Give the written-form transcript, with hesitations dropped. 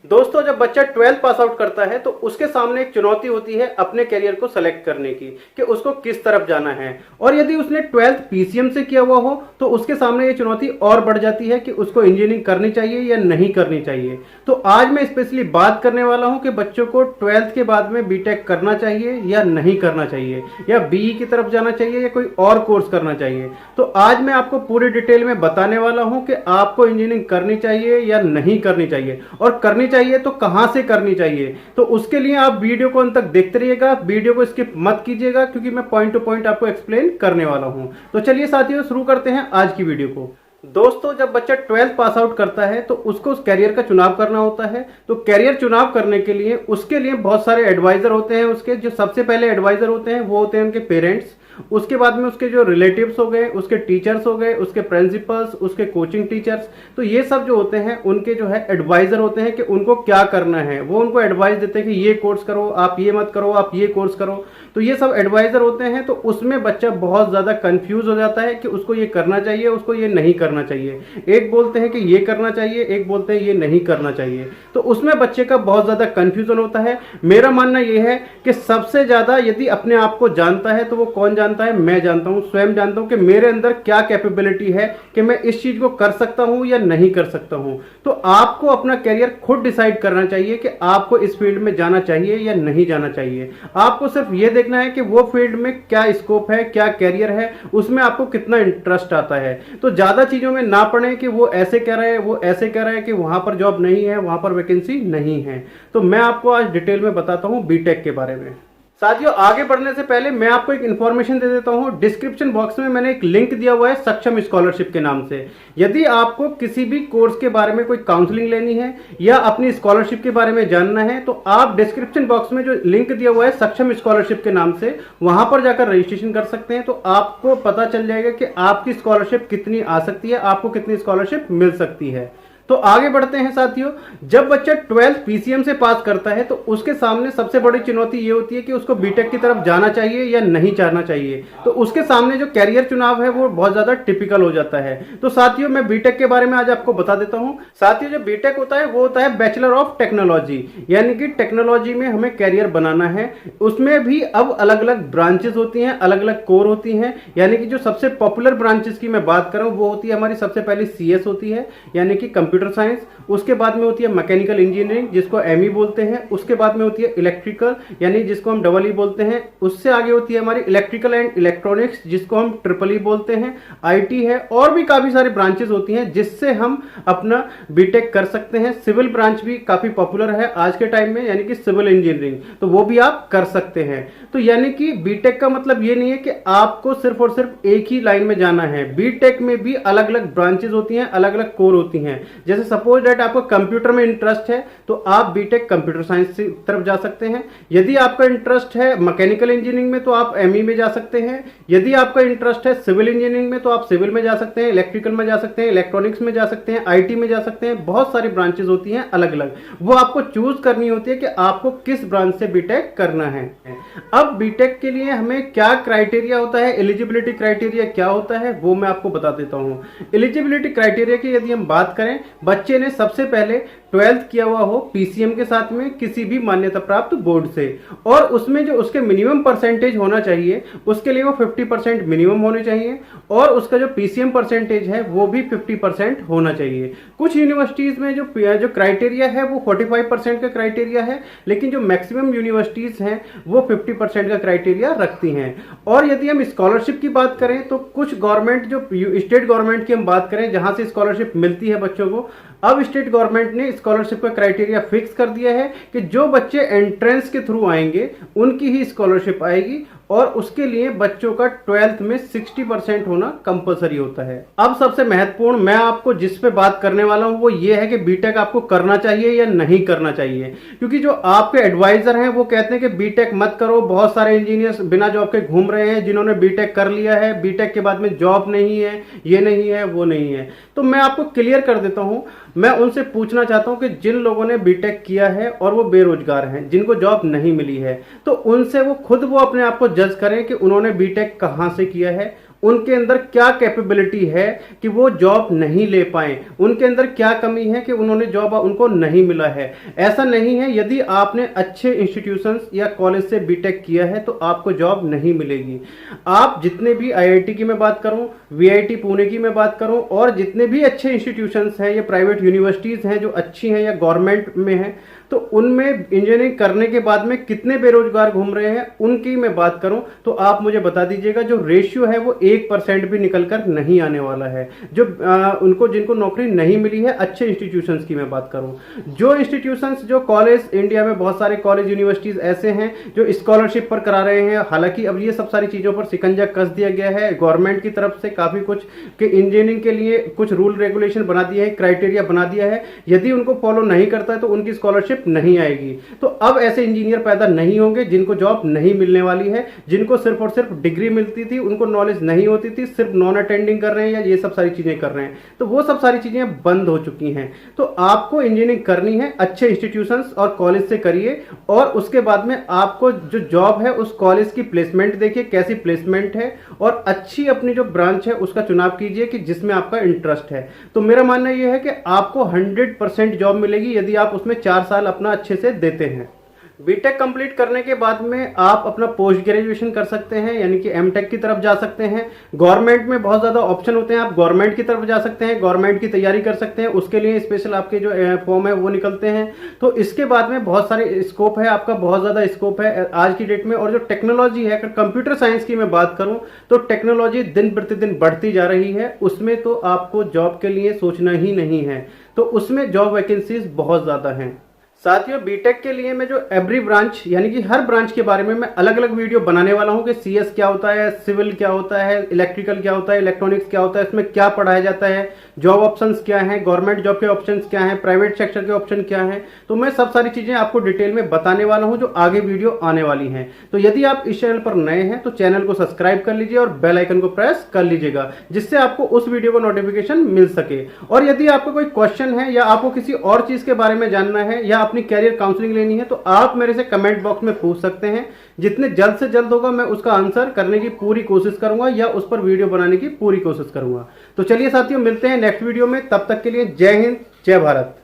दोस्तों, जब बच्चा 12th पास आउट करता है तो उसके सामने एक चुनौती होती है अपने करियर को सेलेक्ट करने की कि उसको किस तरफ जाना है। और यदि उसने 12th पीसीएम से किया हुआ हो तो उसके सामने ये चुनौती और बढ़ जाती है कि उसको इंजीनियरिंग करनी चाहिए या नहीं करनी चाहिए। तो आज मैं स्पेशली बात करने वाला हूं कि बच्चों को 12th के बाद में बीटेक करना चाहिए या नहीं करना चाहिए, या बीई की तरफ जाना चाहिए या कोई और कोर्स करना चाहिए। तो आज मैं आपको पूरी डिटेल में बताने वाला हूं कि आपको इंजीनियरिंग करनी चाहिए या नहीं करनी चाहिए, और करनी चाहिए तो कहां से करनी चाहिए। तो उसके लिए आप वीडियो को अंत तक देखते रहिएगा, वीडियो को स्किप मत कीजिएगा, क्योंकि मैं पॉइंट टू पॉइंट आपको एक्सप्लेन करने वाला हूं। तो चलिए साथियों, शुरू करते हैं आज की वीडियो को। दोस्तों, जब बच्चा 12th पास आउट करता है तो उसको उस कैरियर का चुनाव करना होता है। तो कैरियर चुनाव करने के लिए उसके लिए बहुत सारे एडवाइजर होते हैं। उसके जो सबसे पहले एडवाइजर होते हैं वो होते हैं उनके पेरेंट्स। उसके बाद में उसके जो रिलेटिव्स हो गए, उसके टीचर्स हो गए, उसके प्रिंसिपल्स, उसके कोचिंग टीचर्स। तो ये सब जो होते हैं उनके जो है एडवाइजर होते हैं कि उनको क्या करना है। वो उनको एडवाइस देते हैं कि ये कोर्स करो, आप ये मत करो, आप ये कोर्स करो। तो ये सब एडवाइजर होते हैं। तो उसमें बच्चा बहुत ज्यादा कंफ्यूज हो जाता है कि उसको ये करना चाहिए, उसको ये नहीं करना चाहिए। एक बोलते हैं कि ये करना चाहिए, एक बोलते हैं ये नहीं करना चाहिए। तो उसमें बच्चे का बहुत ज्यादा कंफ्यूजन होता है। मेरा मानना यह है कि सबसे ज्यादा यदि अपने आप को जानता है तो वो कौन जानता है? मैं जानता हूं, स्वयं जानता हूं कि मेरे अंदर क्या कैपेबिलिटी है कि मैं इस चीज को कर सकता हूं या नहीं कर सकता हूं। तो आपको अपना कैरियर खुद डिसाइड करना चाहिए कि आपको इस फील्ड में जाना चाहिए या नहीं जाना चाहिए। आपको सिर्फ यह देखना है कि वो फील्ड में क्या स्कोप है, क्या कैरियर है, उसमें आपको कितना इंटरेस्ट आता है। तो ज्यादा चीजों में ना पड़े कि वो ऐसे कह रहा है, वो ऐसे कह रहा है कि वहां पर जॉब नहीं है, वहां पर वैकेंसी नहीं है। तो मैं आपको आज डिटेल में बताता हूं बीटेक के बारे में। साथियों, आगे बढ़ने से पहले मैं आपको एक इन्फॉर्मेशन दे देता हूं। डिस्क्रिप्शन बॉक्स में मैंने एक लिंक दिया हुआ है सक्षम स्कॉलरशिप के नाम से। यदि आपको किसी भी कोर्स के बारे में कोई काउंसलिंग लेनी है या अपनी स्कॉलरशिप के बारे में जानना है तो आप डिस्क्रिप्शन बॉक्स में जो लिंक दिया हुआ है सक्षम स्कॉलरशिप के नाम से, वहां पर जाकर रजिस्ट्रेशन कर सकते हैं। तो आपको पता चल जाएगा कि आपकी स्कॉलरशिप कितनी आ सकती है, आपको कितनी स्कॉलरशिप मिल सकती है। तो आगे बढ़ते हैं साथियों। जब बच्चा 12th पीसीएम से पास करता है तो उसके सामने सबसे बड़ी चुनौती ये होती है कि उसको बीटेक की तरफ जाना चाहिए या नहीं जाना चाहिए। तो उसके सामने जो कैरियर चुनाव है वो बहुत ज्यादा टिपिकल हो जाता है। तो साथियों, मैं बीटेक के बारे में आज आपको बता देता हूं। साथियों, जो बीटेक होता है वो होता है बैचलर ऑफ टेक्नोलॉजी, यानी कि टेक्नोलॉजी में हमें कैरियर बनाना है। उसमें भी अब अलग अलग ब्रांचेस होती हैं, अलग अलग कोर होती हैं। यानी कि जो सबसे पॉपुलर ब्रांचेस की मैं बात करूं वो होती है हमारी सबसे पहली सीएस होती है, यानी कि कंप्यूटर साइंस। उसके बाद में होती है मैकेनिकल इंजीनियरिंग, जिसको एमई बोलते हैं। उसके बाद में होती है इलेक्ट्रिकल, यानी जिसको हम डबल ई बोलते हैं। उससे आगे होती है हमारी इलेक्ट्रिकल एंड इलेक्ट्रॉनिक्स, जिसको हम ट्रिपल ई बोलते हैं। आईटी है, और भी काफी सारी ब्रांचेस होती हैं जिससे हम अपना बीटेक कर सकते हैं। सिविल ब्रांच भी काफी पॉपुलर है आज के टाइम में, यानी कि सिविल इंजीनियरिंग, तो वो भी आप कर सकते हैं। तो यानी कि बीटेक का मतलब ये नहीं है कि आपको सिर्फ और सिर्फ एक ही लाइन में जाना है। बीटेक में भी अलग अलग ब्रांचेस होती हैं, अलग अलग कोर होती हैं। जैसे सपोज दैट आपको कंप्यूटर में इंटरेस्ट है तो आप बीटेक कंप्यूटर साइंस की तरफ जा सकते हैं। यदि आपका इंटरेस्ट है मैकेनिकल इंजीनियरिंग में तो आप एमई में जा सकते हैं। यदि आपका इंटरेस्ट है सिविल इंजीनियरिंग में तो आप सिविल में जा सकते हैं, इलेक्ट्रिकल में जा सकते हैं, इलेक्ट्रॉनिक्स में जा सकते हैं, आईटी में जा सकते हैं। बहुत सारी ब्रांचेस होती हैं अलग अलग, वो आपको चूज करनी होती है कि आपको किस ब्रांच से बीटेक करना है। अब बीटेक के लिए हमें क्या क्राइटेरिया होता है, एलिजिबिलिटी क्राइटेरिया क्या होता है, वो मैं आपको बता देता हूं। एलिजिबिलिटी क्राइटेरिया की यदि हम बात करें, बच्चे ने सबसे पहले 12th किया हुआ हो पीसीएम के साथ में किसी भी मान्यता प्राप्त बोर्ड से, और उसमें जो उसके मिनिमम परसेंटेज होना चाहिए उसके लिए वो 50% मिनिमम होने चाहिए, और उसका जो पीसीएम परसेंटेज है वो भी 50% होना चाहिए। कुछ यूनिवर्सिटीज में जो क्राइटेरिया है वो 45% का क्राइटेरिया है, लेकिन जो मैक्सिमम यूनिवर्सिटीज हैं वो 50% का क्राइटेरिया रखती हैं। और यदि हम स्कॉलरशिप की बात करें तो कुछ गवर्नमेंट, जो स्टेट गवर्नमेंट की हम बात करें जहां से स्कॉलरशिप मिलती है बच्चों को, अब स्टेट गवर्नमेंट ने स्कॉलरशिप का क्राइटेरिया फिक्स कर दिया है कि जो बच्चे एंट्रेंस के थ्रू आएंगे उनकी ही स्कॉलरशिप आएगी, और उसके लिए बच्चों का 12th में 60% होना कंपलसरी होता है। अब सबसे महत्वपूर्ण मैं आपको जिस पे बात करने वाला हूं वो ये है कि बीटेक आपको करना चाहिए या नहीं करना चाहिए। क्योंकि जो आपके एडवाइजर हैं वो कहते हैं कि बीटेक मत करो, बहुत सारे इंजीनियर्स बिना जॉब के घूम रहे हैं जिन्होंने बीटेक कर लिया है, बीटेक के बाद में जॉब नहीं है, ये नहीं है, वो नहीं है। तो मैं आपको क्लियर कर देता हूं, मैं उनसे पूछना चाहता हूं कि जिन लोगों ने बीटेक किया है और वो बेरोजगार हैं, जिनको जॉब नहीं मिली है, तो उनसे वो खुद अपने आप को जज करें कि उन्होंने बीटेक कहां से किया है उनके अंदर क्या कैपेबिलिटी है कि वो जॉब नहीं ले पाए, उनके अंदर क्या कमी है कि उन्होंने जॉब उनको नहीं मिला है। ऐसा नहीं है, यदि आपने अच्छे इंस्टीट्यूशंस या कॉलेज से बीटेक किया है तो आपको जॉब नहीं मिलेगी। आप जितने भी आईआईटी की मैं बात करूं, वीआईटी पुणे की मैं बात करूं, और जितने भी अच्छे इंस्टीट्यूशंस हैं, ये प्राइवेट यूनिवर्सिटीज हैं जो अच्छी हैं या गवर्नमेंट में हैं, तो उनमें इंजीनियरिंग करने के बाद में कितने बेरोजगार घूम रहे हैं उनकी मैं बात करूं तो आप मुझे बता दीजिएगा। जो रेशियो है वो 1% भी निकलकर नहीं आने वाला है। जो उनको जिनको नौकरी नहीं मिली है अच्छे इंस्टीट्यूशंस की मैं बात करूं, जो इंस्टीट्यूशंस जो कॉलेज इंडिया में बहुत सारे कॉलेज यूनिवर्सिटीज ऐसे हैं जो स्कॉलरशिप पर करा रहे हैं। हालांकि अब ये सब सारी चीजों पर शिकंजा कस दिया गया है गवर्नमेंट की तरफ से, काफी कुछ कि इंजीनियरिंग के लिए कुछ रूल रेगुलेशन बना दिया है, क्राइटेरिया बना दिया है। यदि उनको फॉलो नहीं करता है तो उनकी स्कॉलरशिप नहीं आएगी। तो अब ऐसे इंजीनियर पैदा नहीं होंगे जिनको जॉब नहीं मिलने वाली है, जिनको सिर्फ और सिर्फ डिग्री मिलती थी, उनको नॉलेज नहीं होती थी, सिर्फ नॉन अटेंडिंग कर रहे हैं या ये सब सारी चीजें कर रहे हैं, तो वो सब सारी चीजें बंद हो चुकी हैं। तो आपको इंजीनियरिंग करनी है, अच्छे इंस्टीट्यूशंस और कॉलेज से करिए, और उसके बाद में आपको जो जॉब है उस कॉलेज की प्लेसमेंट देखिए कैसी प्लेसमेंट है, और अच्छी अपनी जो ब्रांच है उसका चुनाव कीजिए कि जिसमें आपका इंटरेस्ट है। तो मेरा मानना यह है कि आपको 100% जॉब मिलेगी यदि आप उसमें 4 साल अपना अच्छे से देते हैं। बीटेक कंप्लीट करने के बाद में आप अपना पोस्ट ग्रेजुएशन कर सकते हैं, यानी कि एमटेक की तरफ जा सकते हैं। गवर्नमेंट में बहुत ज़्यादा ऑप्शन होते हैं, आप गवर्नमेंट की तरफ जा सकते हैं, गवर्नमेंट की तैयारी कर सकते हैं, उसके लिए स्पेशल आपके जो फॉर्म है वो निकलते हैं। तो इसके बाद में बहुत सारे स्कोप है, आपका बहुत ज़्यादा स्कोप है आज की डेट में। और जो टेक्नोलॉजी है, अगर कंप्यूटर साइंस की मैं बात करूँ तो टेक्नोलॉजी दिन प्रतिदिन बढ़ती जा रही है, उसमें तो आपको जॉब के लिए सोचना ही नहीं है, तो उसमें जॉब वैकेंसीज बहुत ज़्यादा हैं। साथियों, बीटेक के लिए मैं जो एवरी ब्रांच यानी कि हर ब्रांच के बारे में मैं अलग अलग वीडियो बनाने वाला हूं कि सीएस क्या होता है, सिविल क्या होता है, इलेक्ट्रिकल क्या होता है, इलेक्ट्रॉनिक्स क्या होता है, इसमें क्या पढ़ाया जाता है, जॉब ऑप्शंस क्या हैं, गवर्नमेंट जॉब के ऑप्शंस क्या हैं, प्राइवेट सेक्टर के ऑप्शन क्या हैं। तो मैं सब सारी चीजें आपको डिटेल में बताने वाला हूं जो आगे वीडियो आने वाली हैं। तो यदि आप इस चैनल पर नए हैं तो चैनल को सब्सक्राइब कर लीजिए और बेल आइकन को प्रेस कर लीजिएगा, जिससे आपको उस वीडियो का नोटिफिकेशन मिल सके। और यदि आपको कोई क्वेश्चन है या आपको किसी और चीज के बारे में जानना है या अपनी कैरियर काउंसलिंग लेनी है तो आप मेरे से कमेंट बॉक्स में पूछ सकते हैं। जितने जल्द से जल्द होगा मैं उसका आंसर करने की पूरी कोशिश करूंगा या उस पर वीडियो बनाने की पूरी कोशिश करूंगा। तो चलिए साथियों, मिलते हैं नेक्स्ट वीडियो में। तब तक के लिए जय हिंद, जय भारत।